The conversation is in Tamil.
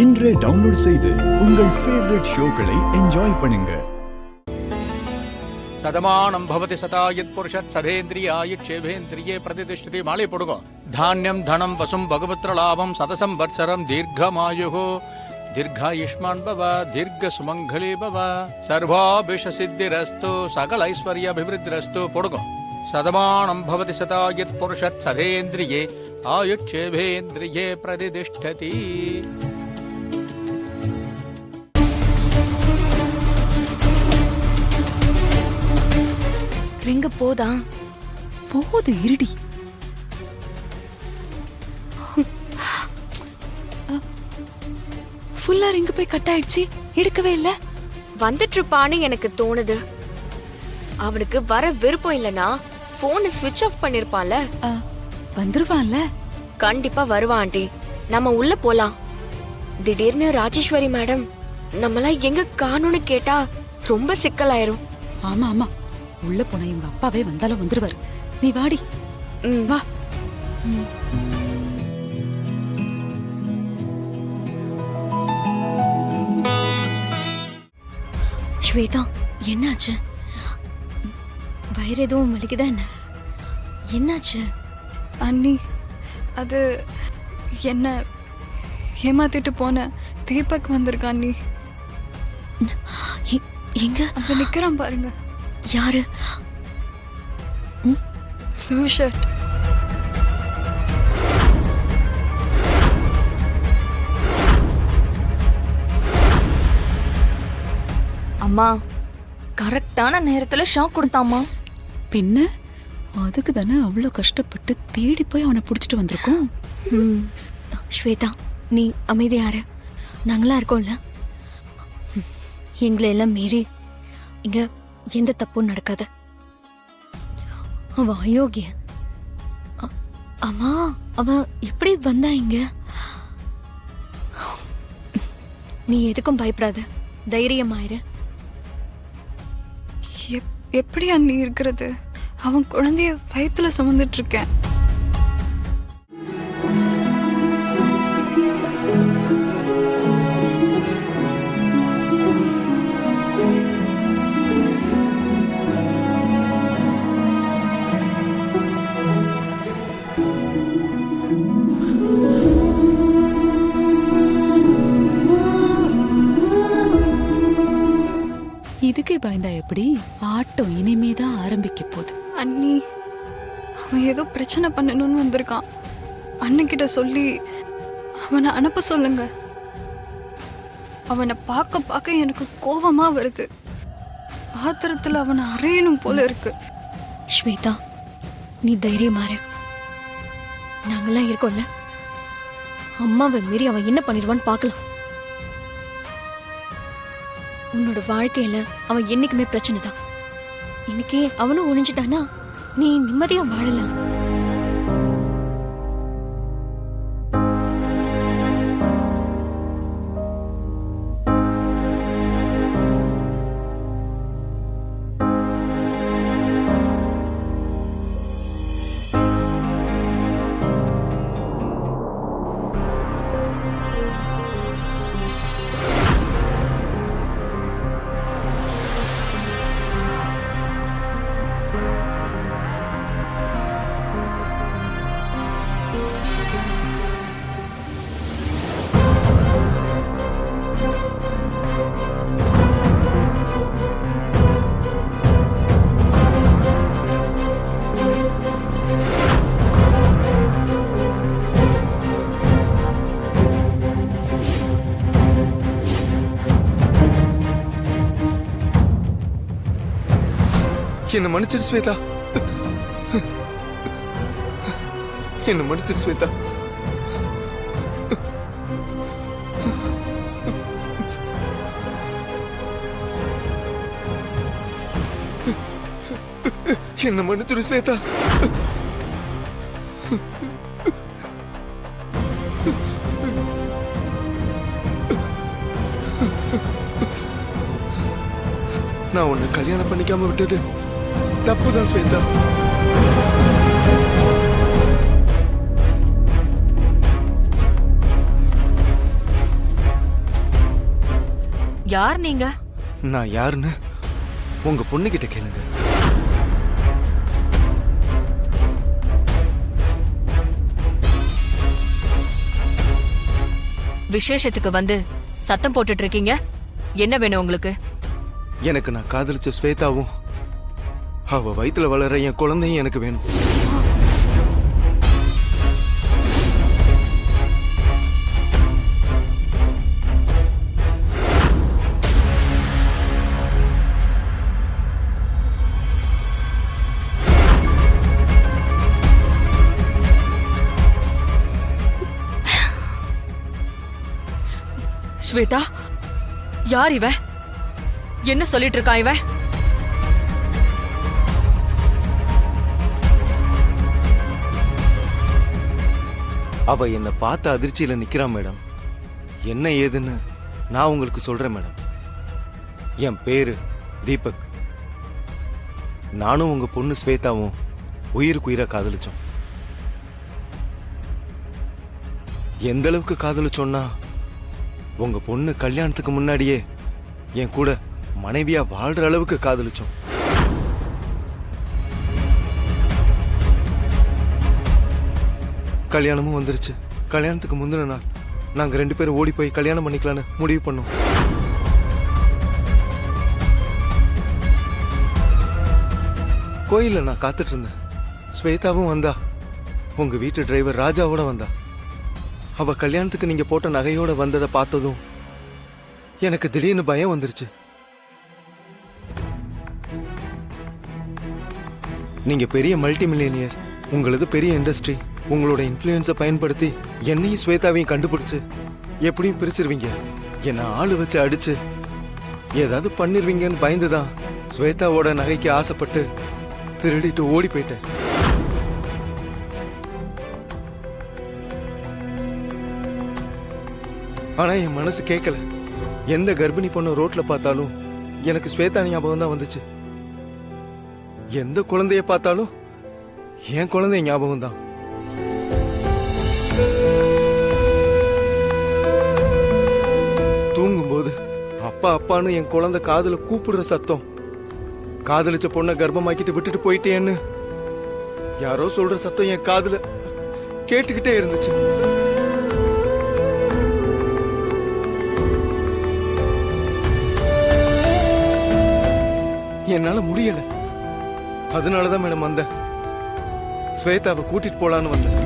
இன்றே டவுன்லோட் செய்து உங்கள் ஃபேவரட் ஷோக்களை என்ஜாய் பண்ணுங்க. சதமானம் பவதி சதாயத் புருஷத் சதேந்திரியாயுட்சேவேந்திரியே பிரதிதிஷ்டதி. மாலை போடுங்க. தானியம் தனம் வசும் பகவத்ர லாபம் சதசம் வத்சரம் தீர்க்கமாயுகோ தீர்காயுஷ்மான் பவ தீர்க்க சுமங்கலி பவ சர்வாபிஷ சித்திரஸ்து சகல ஐஸ்வர்ய அபிவிருத்திரஸ்து. போடுங்க. சதமானம் பவதி சதாயத் புருஷத் சதேந்திரியே ஆயுட்சேவேந்திரியே பிரதிதிஷ்டதி. ரிங்க போதா போது இருடி. ஃபுல்லா ரிங்க போய் கட் ஆயிடுச்சு, எடுக்கவே இல்ல. வந்துட்டு இருப்பான்னு எனக்கு தோணுது. அவனுக்கு வர விருப்பம் இல்லனா போனை ஸ்விட்ச் ஆஃப் பண்ணிருப்பான்ல. வந்துருவான்ல. கண்டிப்பா வருவான் ஆண்டி. நம்ம உள்ள போலாம். திடீர்னு ராஜேஸ்வரி மேடம் நம்மள எங்க காணும்னு கேட்டா ரொம்ப சிக்கலாயிரும். ஆமா ஆமா, உள்ள போன இவங்க அப்பாவே வந்தாலும் வந்துருவாரு. நீ வாடி. வா. ஸ்வேதா, என்னாச்சு? வயிறு எதுவும் வலிக்குதா என்ன? என்னாச்சு? அண்ணி, அது என்ன ஏமாத்திட்டு போன தீபக் வந்திருக்கான் அண்ணி. எங்க? அங்க நிக்கிறான் பாருங்க. யாரு? Blue shirt. அம்மா, கரெக்டான நேரத்துல ஷாக் கொடுத்தாமா. பின்ன அதுக்கு தானே அவ்வளோ கஷ்டப்பட்டு தேடி போய் அவனை பிடிச்சிட்டு வந்திருக்கோம். ஸ்வேதா, நீ அமைதியாரு. நாங்களா இருக்கோம்ல. எங்களை எல்லாம் மீறி இங்க எந்த தப்பும் நடக்காது. அவ அயோக்கிய. அம்மா, அவ எப்படி வந்தா இங்க? நீ எதுக்கும் பயப்படாத, தைரியமாயிரு. எப்படி அண்ணி இருக்கிறது? அவன் குழந்தைய வயித்துல சுமந்துட்டு இருக்கேன். இதுக்கே பயந்தா எப்படி? ஆட்டம் இனிமேதான் ஆரம்பிக்க போகுது. அண்ணி, அவன் ஏதோ பிரச்சனை பண்ணணும்னு வந்திருக்கான். அண்ணன்கிட்ட சொல்லி அவனை அனுப்ப சொல்லுங்க. அவனை பார்க்க பார்க்க எனக்கு கோபமா வருது. ஆத்திரத்துல அவனை அறையணும் போல இருக்கு. ஸ்வேதா, நீ தைரியமாரு. நாங்கெல்லாம் இருக்கோம்ல. அம்மாவை மீறி அவன் என்ன பண்ணிடுவான்னு பார்க்கலாம். உன்னோட வாழ்க்கையில அவன் என்னைக்குமே பிரச்சனை தான். இன்னைக்கே அவனும் ஒழிஞ்சிட்டானா நீ நிம்மதியா வாழலாம். என்ன மன்னிச்சிரு ஸ்வேதா, என்ன மன்னிச்சிரு ஸ்வேதா. என்ன மன்னிச்சிரு ஸ்வேதா. நான் உன்னை கல்யாணம் பண்ணிக்காம விட்டது தப்புதான் ஸ்வேதா. யார் நீங்க? நான் யாருன்னு உங்க பொண்ணுகிட்ட கேளுங்க. விசேஷத்துக்கு வந்து சத்தம் போட்டுட்டு இருக்கீங்க. என்ன வேணும் உங்களுக்கு? எனக்கு நான் காதலிச்ச ஸ்வேதாவும் அவ வயித்துல வளர என் குழந்தையும் எனக்கு வேணும். ஸ்வேதா, யார் இவ? என்ன சொல்லிட்டு இருக்கா இவ? அவ என்னை பார்த்த அதிர்ச்சியில நிக்கிறா மேடம். என்ன ஏதுன்னு நான் உங்களுக்கு சொல்றேன் மேடம். என் பேரு தீபக். நானும் உங்க பொண்ணு ஸ்வேதாவும் உயிருக்கு உயிரா காதலிச்சோம். எந்த அளவுக்கு காதலிச்சோம்னா, உங்க பொண்ணு கல்யாணத்துக்கு முன்னாடியே என் கூட மனைவியா வாழ்ற அளவுக்கு காதலிச்சோம். கல்யாணமும் வந்துருச்சு. கல்யாணத்துக்கு முந்தின நாள் நாங்க 2 பேரும் ஓடி போய் கல்யாணம் பண்ணிக்கலான்னு முடிவு பண்ணோம். கோயில்ல நான் காத்துட்டு இருந்தேன். ஸ்வேதாவும் வந்தா. உங்க வீட்டு டிரைவர் ராஜாவோட வந்தா. அவ கல்யாணத்துக்கு நீங்க போட்ட நகையோட வந்ததை பார்த்ததும் எனக்கு திடீர்னு பயம் வந்துருச்சு. நீங்க பெரிய மல்டி மில்லியனியர். உங்களது பெரிய இண்டஸ்ட்ரி. உங்களோட இன்ஃப்ளூயன்ஸை பயன்படுத்தி என்னையும் ஸ்வேதாவையும் கண்டுபிடிச்சு எப்படியும் பிரிச்சிருவீங்க. என்ன ஆளு வச்சு அடிச்சு ஏதாவது பண்ணிருவீங்கன்னு பயந்துதான் ஸ்வேதாவோட நகைக்கு ஆசைப்பட்டு திருடிட்டு ஓடி போயிட்டேன். ஆனா என் மனசு கேட்கல. எந்த கர்ப்பிணி பொண்ணு ரோட்ல பார்த்தாலும் எனக்கு ஸ்வேதா ஞாபகம் தான் வந்துச்சு. எந்த குழந்தைய பார்த்தாலும் என் குழந்தை ஞாபகம் தான். தூங்கும்போது அப்பா அப்பான்னு என் குழந்தை காதுல கூப்பிடுற சத்தம், காதலிச்ச பொண்ணை கர்ப்பமாக்கிட்டு விட்டுட்டு போயிட்டேன்னு யாரோ சொல்ற சத்தம் என் காதுல கேட்டுக்கிட்டே இருந்துச்சு. என்னால முடியல. அதனாலதான் மேடம் வந்தேன். ஸ்வேதாவை கூட்டிட்டு போலான்னு வந்தேன்.